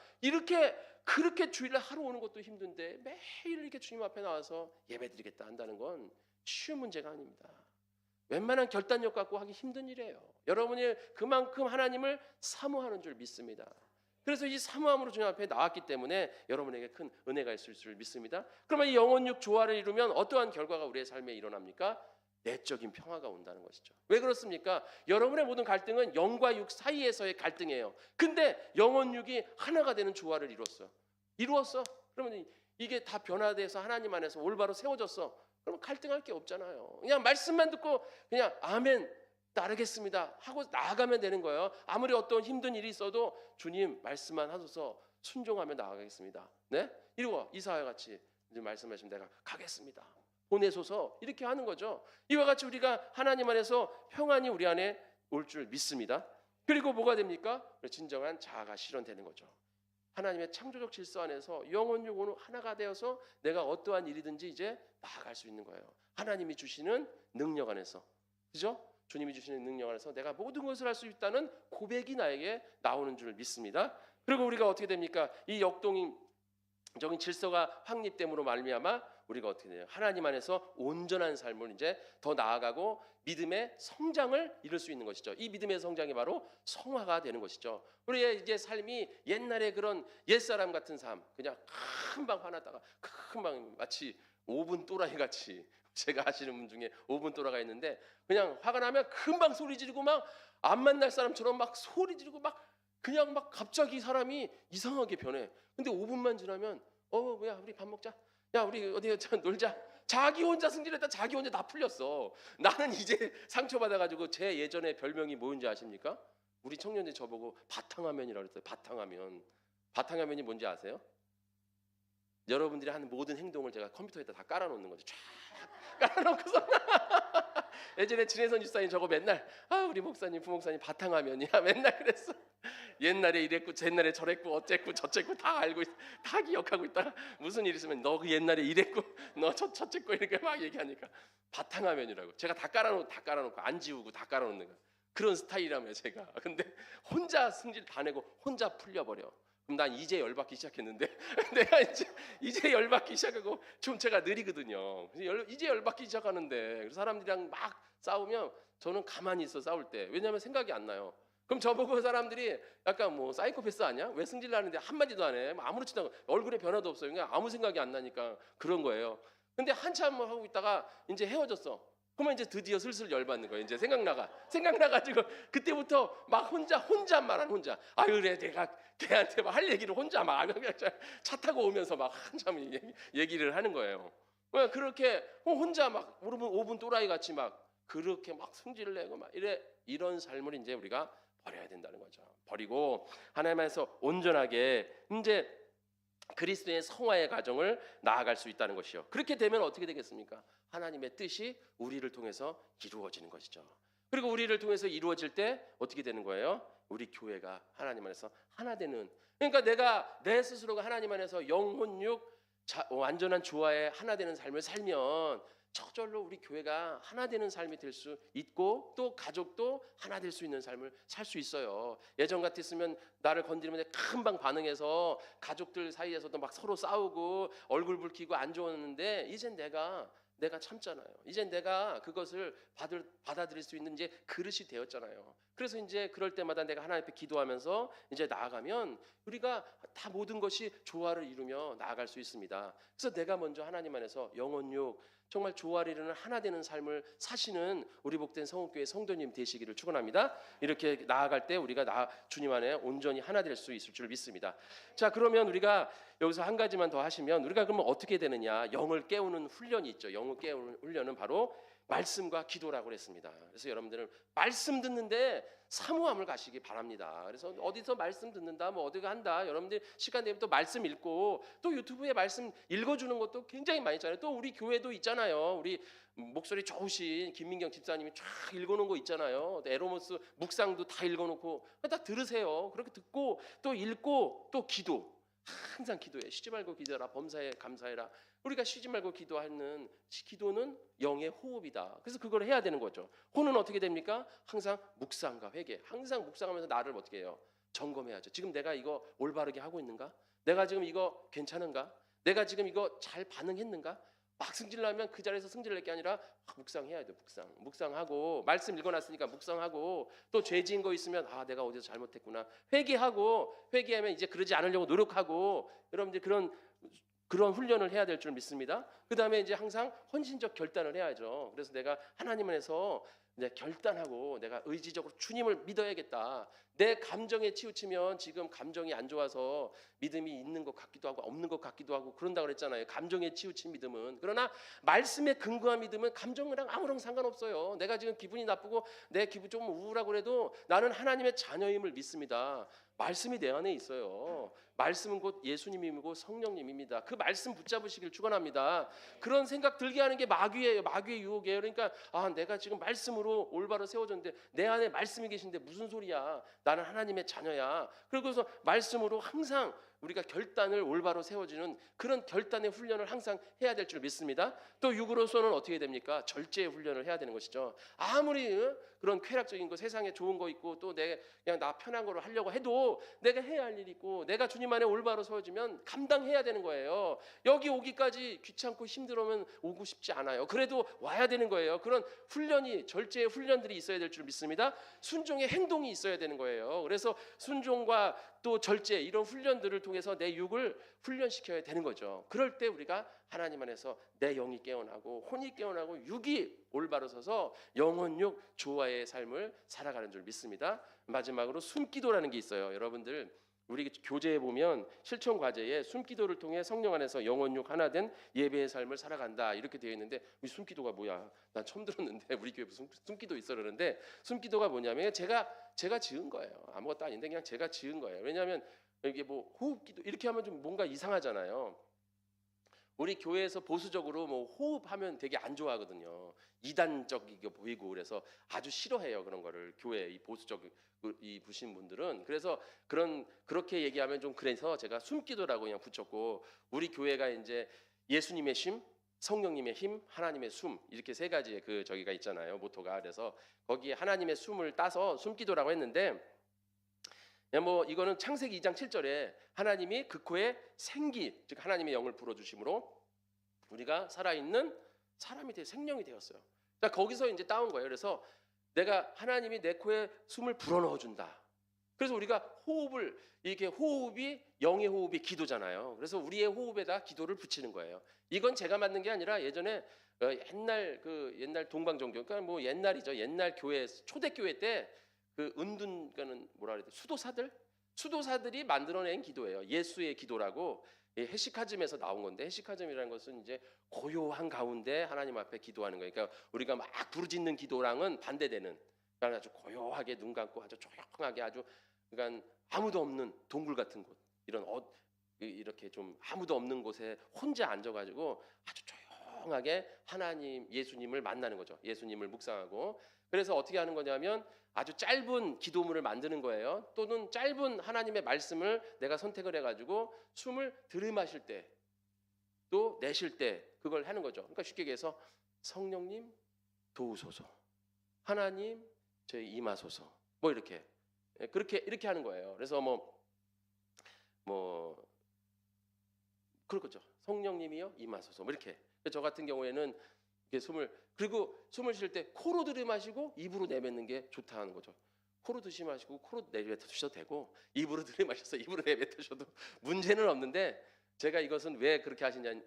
A: 그렇게 주일날 하루 오는 것도 힘든데 매일 이렇게 주님 앞에 나와서 예배드리겠다 한다는 건 쉬운 문제가 아닙니다. 웬만한 결단력 갖고 하기 힘든 일이에요. 여러분이 그만큼 하나님을 사모하는 줄 믿습니다. 그래서 이 사모함으로 주님 앞에 나왔기 때문에 여러분에게 큰 은혜가 있을 줄 믿습니다. 그러면 이 영혼육 조화를 이루면 어떠한 결과가 우리의 삶에 일어납니까? 내적인 평화가 온다는 것이죠. 왜 그렇습니까? 여러분의 모든 갈등은 영과 육 사이에서의 갈등이에요. 근데 영혼육이 하나가 되는 조화를 이루었어. 그러면 이게 다 변화돼서 하나님 안에서 올바로 세워졌어. 그러면 갈등할 게 없잖아요. 그냥 말씀만 듣고 그냥 아멘 따르겠습니다 하고 나아가면 되는 거예요. 아무리 어떤 힘든 일이 있어도 주님 말씀만 하소서 순종하며 나아가겠습니다. 네? 이러고 이사와 같이 이제 말씀하시면 내가 가겠습니다. 보내소서 이렇게 하는 거죠. 이와 같이 우리가 하나님 안에서 평안이 우리 안에 올 줄 믿습니다. 그리고 뭐가 됩니까? 진정한 자아가 실현되는 거죠. 하나님의 창조적 질서 안에서 영혼 육은 하나가 되어서 내가 어떠한 일이든지 이제 나아갈 수 있는 거예요. 하나님이 주시는 능력 안에서. 그죠? 주님이 주시는 능력 안에서 내가 모든 것을 할 수 있다는 고백이 나에게 나오는 줄 믿습니다. 그리고 우리가 어떻게 됩니까? 이 역동적인 질서가 확립됨으로 말미암아 우리가 어떻게 돼요? 하나님 안에서 온전한 삶을 이제 더 나아가고 믿음의 성장을 이룰 수 있는 것이죠. 이 믿음의 성장이 바로 성화가 되는 것이죠. 우리의 이제 삶이 옛날에 그런 옛사람 같은 삶, 그냥 금방 화났다가 금방 마치 5분 또라이 같이 제가 아시는 분 중에 5분 또라이가 있는데 그냥 화가 나면 금방 소리 지르고 막 안 만날 사람처럼 막 소리 지르고 막 그냥 막 갑자기 사람이 이상하게 변해. 근데 5분만 지나면 뭐야 우리 밥 먹자. 야 우리 어디 놀자. 자기 혼자 승질했다. 자기 혼자 다 풀렸어. 나는 이제 상처받아가지고 제 예전에 별명이 뭐인지 아십니까? 우리 청년들 저보고 바탕화면이라고 그랬어요. 바탕화면이 뭔지 아세요? 여러분들이 하는 모든 행동을 제가 컴퓨터에다 다 깔아놓는 거죠. 쫙 깔아놓고서 예전에 진혜선 집사님 저거 맨날 우리 목사님 부목사님 바탕화면이야 맨날 그랬어. 옛날에 이랬고 옛날에 저랬고 어쨌고 저쨌고 다 알고 다 기억하고 있다가 무슨 일 있으면 너 그 옛날에 이랬고 너 저쨌고 이렇게 막 얘기하니까 바탕화면이라고. 제가 다 깔아놓고 안 지우고 다 깔아놓는 거 그런 스타일이라며 제가. 근데 혼자 승질 다 내고 혼자 풀려버려. 그럼 난 이제 열받기 시작했는데 내가 이제 열받기 시작하고 좀 제가 느리거든요. 이제 열받기 시작하는데 그래서 사람들이랑 막 싸우면 저는 가만히 있어 싸울 때. 왜냐하면 생각이 안 나요. 그럼 저보고 사람들이 약간 뭐 사이코패스 아니야? 왜 승질 나는데 한마디도 안 해? 아무렇지도 않고 얼굴에 변화도 없어요. 그냥 아무 생각이 안 나니까 그런 거예요. 근데 한참 하고 있다가 이제 헤어졌어. 그러면 이제 드디어 슬슬 열받는 거예요. 이제 생각나가지고 그때부터 막 혼잣말한 혼자. 아 그래 내가 걔한테 막 할 얘기를 혼자 막 차 타고 오면서 막 한참 얘기를 하는 거예요. 그렇게 혼자 막 5분 또라이 같이 막 그렇게 막 성질을 내고 막 이런 삶을 이제 우리가 버려야 된다는 거죠. 버리고 하나님께서 온전하게 이제 그리스도의 성화의 과정을 나아갈 수 있다는 것이요. 그렇게 되면 어떻게 되겠습니까? 하나님의 뜻이 우리를 통해서 이루어지는 것이죠. 그리고 우리를 통해서 이루어질 때 어떻게 되는 거예요? 우리 교회가 하나님 안에서 하나 되는. 그러니까 내가 내 스스로가 하나님 안에서 영혼육 완전한 조화에 하나 되는 삶을 살면 저절로 우리 교회가 하나 되는 삶이 될 수 있고 또 가족도 하나 될 수 있는 삶을 살 수 있어요. 예전 같았으면 나를 건드리면 금방 반응해서 가족들 사이에서도 막 서로 싸우고 얼굴 붉히고 안 좋았는데 이젠 내가 참잖아요. 이젠 내가 그것을 받아들일 수 있는 이제 그릇이 되었잖아요. 그래서 이제 그럴 때마다 내가 하나님 앞에 기도하면서 이제 나아가면 우리가 다 모든 것이 조화를 이루며 나아갈 수 있습니다. 그래서 내가 먼저 하나님 안에서 영혼육 정말 조화를 이루는 하나 되는 삶을 사시는 우리 복된 성읍교회 성도님 되시기를 축원합니다. 이렇게 나아갈 때 우리가 주님 안에 온전히 하나 될 수 있을 줄 믿습니다. 자, 그러면 우리가 여기서 한 가지만 더 하시면 우리가 그러면 어떻게 되느냐? 영을 깨우는 훈련이 있죠. 영을 깨우는 훈련은 바로 말씀과 기도라고 그랬습니다. 그래서 여러분들은 말씀 듣는데 사모함을 가시기 바랍니다. 그래서 어디서 말씀 듣는다, 뭐 어디가 한다. 여러분들 시간 되면 또 말씀 읽고 또 유튜브에 말씀 읽어주는 것도 굉장히 많이 있잖아요. 또 우리 교회도 있잖아요. 우리 목소리 좋으신 김민경 집사님이 쫙 읽어놓은 거 있잖아요. 에로모스 묵상도 다 읽어놓고 딱 들으세요. 그렇게 듣고 또 읽고 또 기도. 항상 기도해. 쉬지 말고 기도하라. 범사에 감사해라. 우리가 쉬지 말고 기도하는 기도는 영의 호흡이다. 그래서 그걸 해야 되는 거죠. 호는 어떻게 됩니까? 항상 묵상과 회개. 항상 묵상하면서 나를 어떻게 해요? 점검해야죠. 지금 내가 이거 올바르게 하고 있는가? 내가 지금 이거 괜찮은가? 내가 지금 이거 잘 반응했는가? 막 승질나면 그 자리에서 승질낼 게 아니라 묵상해야 돼요. 묵상하고 말씀 읽어놨으니까 묵상하고 또 죄 지은 거 있으면 내가 어디서 잘못했구나 회개하면 이제 그러지 않으려고 노력하고 여러분들 그런 훈련을 해야 될 줄 믿습니다. 그 다음에 이제 항상 헌신적 결단을 해야죠. 그래서 내가 하나님 안에서 결단하고 내가 의지적으로 주님을 믿어야겠다. 내 감정에 치우치면 지금 감정이 안 좋아서 믿음이 있는 것 같기도 하고 없는 것 같기도 하고 그런다고 그랬잖아요. 감정에 치우친 믿음은. 그러나 말씀에 근거한 믿음은 감정이랑 아무런 상관없어요. 내가 지금 기분이 나쁘고 내 기분 좀 우울하고 그래도 나는 하나님의 자녀임을 믿습니다. 말씀이 내 안에 있어요. 말씀은 곧 예수님이고 성령님입니다. 그 말씀 붙잡으시길 축원합니다. 그런 생각 들게 하는 게 마귀예요. 마귀의 유혹이에요. 그러니까 내가 지금 말씀으로 올바로 세워졌는데 내 안에 말씀이 계신데 무슨 소리야. 나는 하나님의 자녀야. 그러고서 말씀으로 항상 우리가 결단을 올바로 세워주는 그런 결단의 훈련을 항상 해야 될 줄 믿습니다. 또 육으로서는 어떻게 됩니까? 절제의 훈련을 해야 되는 것이죠. 아무리 그런 쾌락적인 거 세상에 좋은 거 있고 또 그냥 나 편한 거로 하려고 해도 내가 해야 할 일이 있고 내가 주님 안에 올바로 서지면 감당해야 되는 거예요. 여기 오기까지 귀찮고 힘들으면 오고 싶지 않아요. 그래도 와야 되는 거예요. 그런 훈련이 절제의 훈련들이 있어야 될 줄 믿습니다. 순종의 행동이 있어야 되는 거예요. 그래서 순종과 또 절제 이런 훈련들을 통해서 내 육을 훈련시켜야 되는 거죠. 그럴 때 우리가 하나님 안에서 내 영이 깨어나고 혼이 깨어나고 육이 올바로 서서 영혼육 조화의 삶을 살아가는 줄 믿습니다. 마지막으로 숨기도라는 게 있어요. 여러분들 우리 교재에 보면 실천 과제에 숨기도를 통해 성령 안에서 영혼육 하나 된 예배의 삶을 살아간다 이렇게 되어 있는데 이 숨기도가 뭐야? 난 처음 들었는데 우리 교회 무슨 숨기도 있어 그러는데 숨기도가 뭐냐면 제가 지은 거예요. 아무것도 아닌데 그냥 제가 지은 거예요. 왜냐하면 이게 뭐 호흡기도 이렇게 하면 좀 뭔가 이상하잖아요. 우리 교회에서 보수적으로 뭐 호흡하면 되게 안 좋아하거든요. 이단적이게 보이고 그래서 아주 싫어해요 그런 거를 교회 이 보수적 이 부신 분들은. 그래서 그렇게 얘기하면 좀 그래서 제가 숨기도라고 그냥 붙였고 우리 교회가 이제 예수님의 심, 성령님의 힘, 하나님의 숨 이렇게 세 가지의 저기가 있잖아요 모토가. 그래서 거기에 하나님의 숨을 따서 숨기도라고 했는데. 뭐 이거는 창세기 2장 7절에 하나님이 그 코에 생기 즉 하나님의 영을 불어주심으로 우리가 살아있는 사람이 생명이 되었어요. 자 거기서 이제 따온 거예요. 그래서 내가 하나님이 내 코에 숨을 불어넣어준다. 그래서 우리가 호흡이 영의 호흡이 기도잖아요. 그래서 우리의 호흡에다 기도를 붙이는 거예요. 이건 제가 만든 게 아니라 예전에 옛날 동방종교, 그러니까 뭐 옛날이죠. 옛날 교회 초대교회 때 그 그러니까는 뭐라 그래야 돼? 수도사들이 만들어낸 기도예요. 예수의 기도라고 헤시카즘에서 나온 건데, 헤시카즘이라는 것은 이제 고요한 가운데 하나님 앞에 기도하는 거예요. 그러니까 우리가 막 부르짖는 기도랑은 반대되는, 그러니까 아주 고요하게 눈 감고 아주 조용하게 아주 그러니까 아무도 없는 동굴 같은 곳, 이렇게 좀 아무도 없는 곳에 혼자 앉아가지고 아주 조용하게 하나님 예수님을 만나는 거죠. 예수님을 묵상하고. 그래서 어떻게 하는 거냐면 아주 짧은 기도문을 만드는 거예요. 또는 짧은 하나님의 말씀을 내가 선택을 해가지고 숨을 들이마실 때 또 내쉴 때 그걸 하는 거죠. 그러니까 쉽게 얘기해서 성령님 도우소서, 하나님 저희 임하소서, 뭐 이렇게 이렇게 하는 거예요. 그래서 뭐 그렇죠. 성령님이요 임하소서, 뭐 이렇게. 저 같은 경우에는 이렇게 숨을 쉴 때 코로 들이마시고 입으로 내뱉는 게 좋다는 거죠. 코로 들이마시고 코로 내뱉으셔도 되고 입으로 들이마셔서 입으로 내뱉으셔도 문제는 없는데, 제가 이것은 왜 그렇게 하시냐면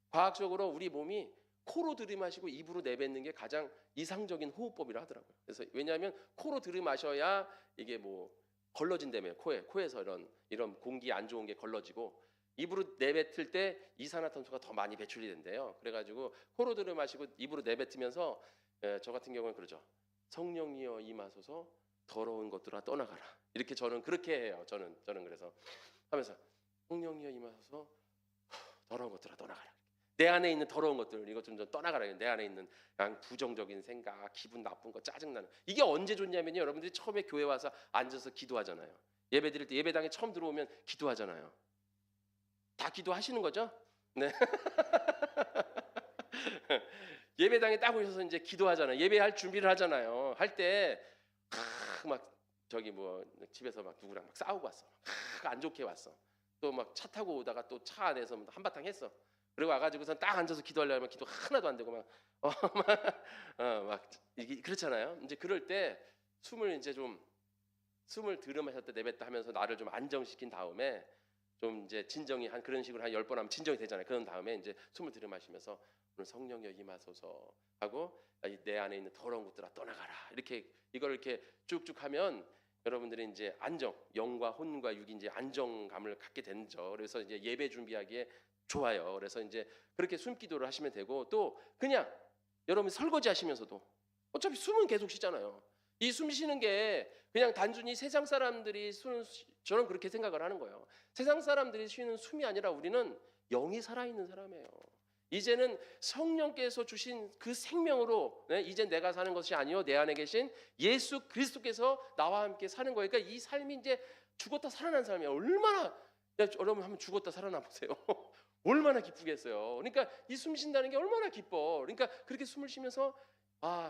A: 과학적으로 우리 몸이 코로 들이마시고 입으로 내뱉는 게 가장 이상적인 호흡법이라 하더라고요. 그래서 왜냐하면 코로 들이마셔야 이게 뭐 걸러진다며요. 코에서 이런 공기 안 좋은 게 걸러지고, 입으로 내뱉을 때 이산화탄소가 더 많이 배출이 된대요. 그래가지고 코로 들이마시고 입으로 내뱉으면서 저 같은 경우는 그러죠. 성령이여 임하소서, 더러운 것들아 떠나가라. 이렇게 저는 그렇게 해요. 저는 그래서 하면서 성령이여 임하소서, 더러운 것들아 떠나가라. 내 안에 있는 더러운 것들 이것 좀 떠나가라. 내 안에 있는 그냥 부정적인 생각, 기분 나쁜 거, 짜증나는, 이게 언제 좋냐면요, 여러분들이 처음에 교회 와서 앉아서 기도하잖아요. 예배 드릴 때 예배당에 처음 들어오면 기도하잖아요. 다 기도하시는 거죠? 네. 예배당에 딱 오셔서 이제 기도하잖아요. 예배할 준비를 하잖아요. 할 때 막 저기 뭐 집에서 막 누구랑 막 싸우고 왔어. 안 좋게 왔어. 또 막 차 타고 오다가 또 차 안에서 한바탕 했어. 그리고 와가지고선 딱 앉아서 기도하려면 기도 하나도 안 되고 막 이게 그렇잖아요. 이제 그럴 때 숨을 들이마셨다 내뱉다 하면서 나를 좀 안정시킨 다음에 좀 이제 진정이 그런 식으로 한 10번 하면 진정이 되잖아요. 그런 다음에 이제 숨을 들이마시면서 오늘 성령여 임하소서 하고 내 안에 있는 더러운 것들아 떠나가라. 이걸 이렇게 쭉쭉 하면 여러분들이 이제 영과 혼과 육이 이제 안정감을 갖게 되죠. 그래서 이제 예배 준비하기에 좋아요. 그래서 이제 그렇게 숨기도를 하시면 되고, 또 그냥 여러분 설거지 하시면서도 어차피 숨은 계속 쉬잖아요. 이 숨 쉬는 게 그냥 단순히 세상 사람들이 저는 그렇게 생각을 하는 거예요. 세상 사람들이 쉬는 숨이 아니라 우리는 영이 살아있는 사람이에요. 이제는 성령께서 주신 그 생명으로 이제 내가 사는 것이 아니요 내 안에 계신 예수 그리스도께서 나와 함께 사는 거예요. 그러니까 이 삶이 이제 죽었다 살아난 삶이야. 여러분 한번 죽었다 살아나 보세요. 얼마나 기쁘겠어요. 그러니까 이 숨 쉰다는 게 얼마나 기뻐. 그러니까 그렇게 숨을 쉬면서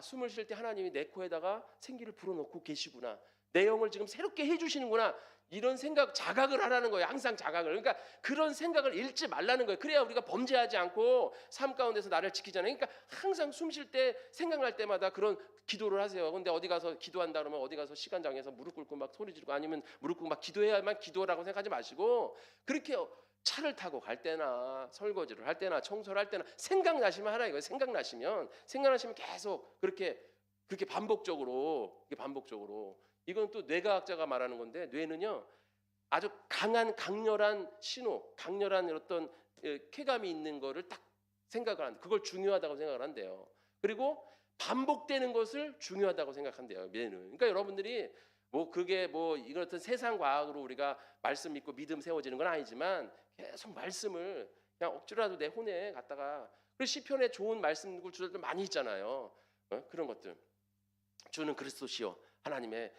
A: 숨을 쉴 때 하나님이 내 코에다가 생기를 불어넣고 계시구나. 내 영을 지금 새롭게 해주시는구나. 이런 자각을 하라는 거예요. 항상 자각을. 그러니까 그런 생각을 잃지 말라는 거예요. 그래야 우리가 범죄하지 않고 삶 가운데서 나를 지키잖아요. 그러니까 항상 숨 쉴 때 생각날 때마다 그런 기도를 하세요. 근데 어디 가서 기도한다 그러면 어디 가서 시간 정해서 무릎 꿇고 막 소리 지르고 아니면 무릎 꿇고 막 기도해야만 기도라고 생각하지 마시고, 그렇게 차를 타고 갈 때나 설거지를 할 때나 청소를 할 때나 생각나시면 하라 이거예요. 생각나시면 계속 그렇게 반복적으로 이건 또 뇌과학자가 말하는 건데, 뇌는요 아주 강렬한 신호, 강렬한 어떤 쾌감이 있는 거를 딱 생각을 한다. 그걸 중요하다고 생각을 한대요. 그리고 반복되는 것을 중요하다고 생각한대요, 뇌는. 그러니까 여러분들이 그게 이런 어떤 세상 과학으로 우리가 말씀 믿고 믿음 세워지는 건 아니지만 계속 말씀을 그냥 억지로라도 내 혼에 갖다가, 그 시편에 좋은 말씀 구절들 많이 있잖아요. 그런 것들. 주는 그리스도시요 하나님의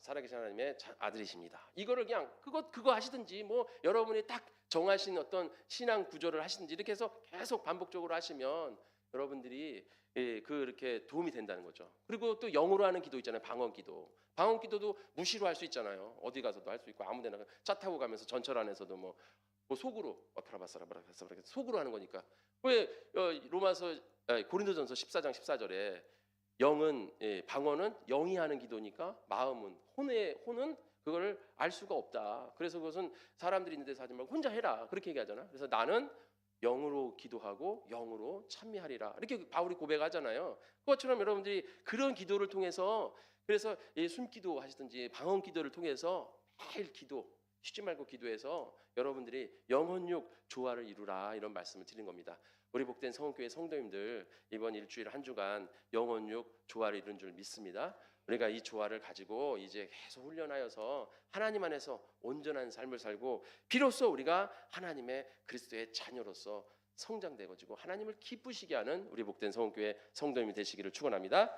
A: 살아계신 하나님의 아들이십니다. 이거를 그냥 그거 하시든지 여러분이 딱 정하신 어떤 신앙 구조를 하시든지 이렇게 해서 계속 반복적으로 하시면 여러분들이 그렇게 도움이 된다는 거죠. 그리고 또 영어로 하는 기도 있잖아요. 방언기도. 방언기도도 무시로 할 수 있잖아요. 어디 가서도 할 수 있고 아무데나 차 타고 가면서 전철 안에서도 속으로 속으로 하는 거니까. 왜 고린도전서 14장 14절에 방언은 영이 하는 기도니까 혼은 그걸 알 수가 없다. 그래서 그것은 사람들이 있는 데서 하지 말고 혼자 해라. 그렇게 얘기하잖아. 그래서 나는 영으로 기도하고 영으로 찬미하리라. 이렇게 바울이 고백하잖아요. 그것처럼 여러분들이 그런 기도를 통해서 그래서 숨기도 하시든지 방언 기도를 통해서 매일 기도 쉬지 말고 기도해서 여러분들이 영혼육 조화를 이루라 이런 말씀을 드린 겁니다. 우리 복된 성원교회 성도님들 이번 일주일 한 주간 영혼육 조화를 이룬 줄 믿습니다. 우리가 이 조화를 가지고 이제 계속 훈련하여서 하나님 안에서 온전한 삶을 살고 비로소 우리가 하나님의 그리스도의 자녀로서 성장되어지고 하나님을 기쁘시게 하는 우리 복된 성원교회 성도님이 되시기를 축원합니다.